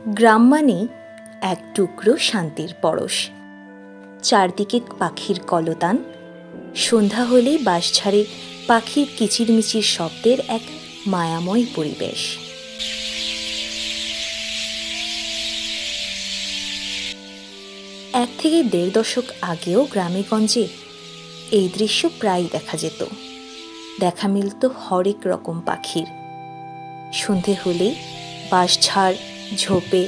গ্রাম মানে এক টুকরো শান্তির পরশ। চারদিকে পাখির কলতান, সন্ধ্যা হলেই বাঁশঝাড়ে পাখির কিচিরমিচির শব্দের এক মায়াময় পরিবেশ। এক থেকে ১.৫ দশক আগেও গ্রামেগঞ্জে এই দৃশ্য প্রায়ই দেখা যেত। দেখা মিলত হরেক রকম পাখির। সন্ধে হলেই বাঁশঝাড় ঝোপে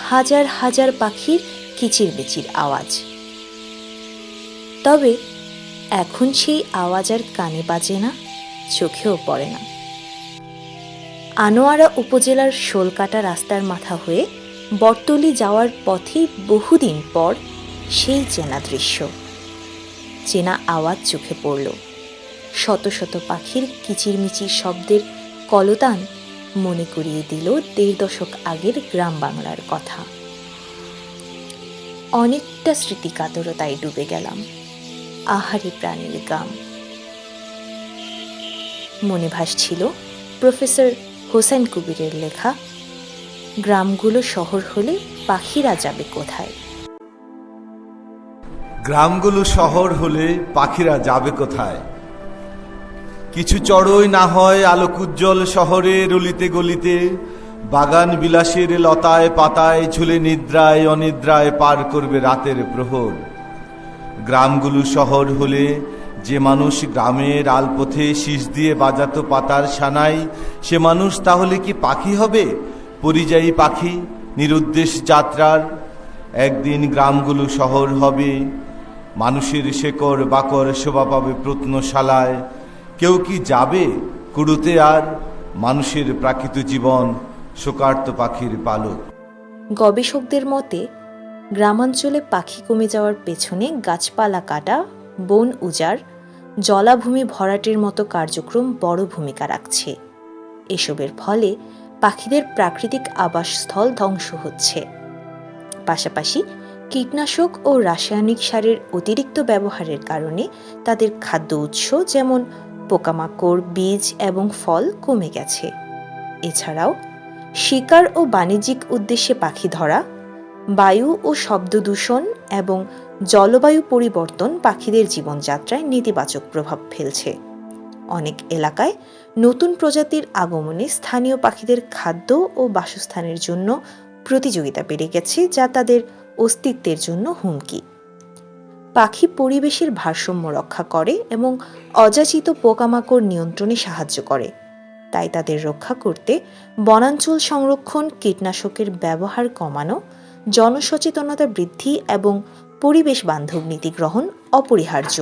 হাজার হাজার পাখির কিচিরমিচির আওয়াজ। তবে এখন সেই আওয়াজ আর কানে বাজে না, চোখেও পড়ে না। আনোয়ারা উপজেলার শোলকাটা রাস্তার মাথা হয়ে বটতলী যাওয়ার পথে বহুদিন পর সেই চেনা দৃশ্য, চেনা আওয়াজ চোখে পড়ল। শত শত পাখির কিচিরমিচির শব্দের কলতান মনে করিয়ে দিল ১.৫ দশক আগের গ্রাম বাংলার কথা। অনেকটা স্মৃতিকাতরতায় ডুবে গেলাম। আহারি প্রাণীর গ্রাম। মনে ভাসছিল প্রফেসর হোসেন কবিরের লেখা, গ্রামগুলো শহর হলে পাখিরা যাবে কোথায়। গ্রামগুলো শহর হলে পাখিরা যাবে কোথায়। কিছু চড়ই না হয় আলোকুজ্জ্বল শহরের অলিতে গলিতে, বাগান বিলাসের লতায় পাতায় ঝুলে নিদ্রায় অনিদ্রায় পার করবে রাতের প্রহর। গ্রামগুলো শহর হলে যে মানুষ গ্রামের আলপথে শীষ দিয়ে বাজাতো পাতার সানাই, সে মানুষ তাহলে কি পাখি হবে? পরিযায়ী পাখি, নিরুদ্দেশ যাত্রার। একদিন গ্রামগুলো শহর হবে, মানুষের শেকড় বাকর শোভা পাবে প্রত্নশালায়। কেউ কি যাবে কুড়ুতে আর? মানুষের প্রাকৃত জীবন শোকার্ত পাখির পালক। গবেষকদের মতে গ্রামাঞ্চলে পাখি কমে যাওয়ার পেছনে গাছপালা কাটা, বন উজাড়, জলাভূমি ভরাটের মতো কার্যক্রম বড় ভূমিকা রাখছে। এসবের ফলে পাখিদের প্রাকৃতিক আবাসস্থল ধ্বংস হচ্ছে। পাশাপাশি কীটনাশক ও রাসায়নিক সারের অতিরিক্ত ব্যবহারের কারণে তাদের খাদ্য উৎস যেমন পোকামাকড়, বীজ এবং ফল কমে গেছে। এছাড়াও শিকার ও বাণিজ্যিক উদ্দেশ্যে পাখি ধরা, বায়ু ও শব্দ দূষণ এবং জলবায়ু পরিবর্তন পাখিদের জীবনযাত্রায় নেতিবাচক প্রভাব ফেলছে। অনেক এলাকায় নতুন প্রজাতির আগমনে স্থানীয় পাখিদের খাদ্য ও বাসস্থানের জন্য প্রতিযোগিতা বেড়ে গেছে, যা তাদের অস্তিত্বের জন্য হুমকি। পাখি পরিবেশের ভারসাম্য রক্ষা করে এবং অযাচিত পোকামাকড় নিয়ন্ত্রণে সাহায্য করে। তাই তাদের রক্ষা করতে বনাঞ্চল সংরক্ষণ, কীটনাশকের ব্যবহার কমানো, জনসচেতনতা বৃদ্ধি এবং পরিবেশ বান্ধব নীতি গ্রহণ অপরিহার্য।